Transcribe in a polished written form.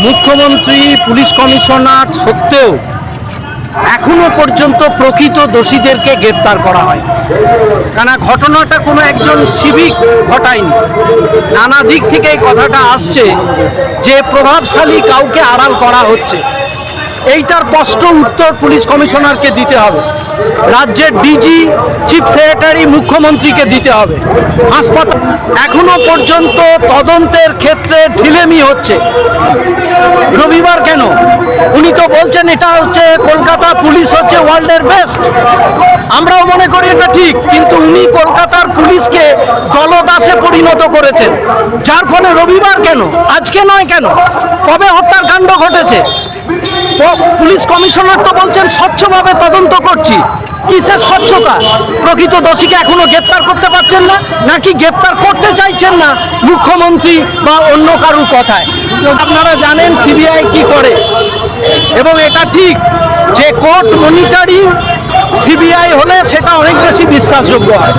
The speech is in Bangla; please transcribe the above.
মুখ্যমন্ত্রী পুলিশ কমিশনার সত্ত্বেও এখনো পর্যন্ত প্রকৃত দোষীদেরকে গ্রেপ্তার করা হয়। কেন ঘটনাটা কোনো একজন সিভিক ঘটায়নি, নানা দিক থেকে এই কথাটা আসছে যে প্রভাবশালী কাউকে আড়াল করা হচ্ছে। এইটার স্পষ্ট উত্তর পুলিশ কমিশনারকে দিতে হবে, রাজ্যের ডিজি, চিফ সেক্রেটারি, মুখ্যমন্ত্রীকে দিতে হবে। হাসপাতাল এখনো পর্যন্ত তদন্তের ক্ষেত্রে ঢিলেমি হচ্ছে। রবিবার কেন? উনি তো বলছেন এটা হচ্ছে কলকাতা পুলিশ হচ্ছে ওয়ার্ল্ডের বেস্ট। আমরাও মনে করি এটা ঠিক, কিন্তু উনি কলকাতার পুলিশকে দলদাসে পরিণত করেছেন, যার ফলে রবিবার কেন, আজকে নয় কেন, কবে হত্যাকাণ্ড ঘটেছে? পুলিশ কমিশনার তো বলছেন স্বচ্ছভাবে তদন্ত করছি। কিসের স্বচ্ছতা? প্রকৃত দোষীকে এখনো গ্রেপ্তার করতে পারছেন না, নাকি গ্রেপ্তার করতে চাইছেন না মুখ্যমন্ত্রী বা অন্য কারুর কথায়? আপনারা জানেন সিবিআই কি করে, এবং এটা ঠিক যে কোর্ট মনিটরিং সিবিআই হলে সেটা অনেক বেশি বিশ্বাসযোগ্য হয়।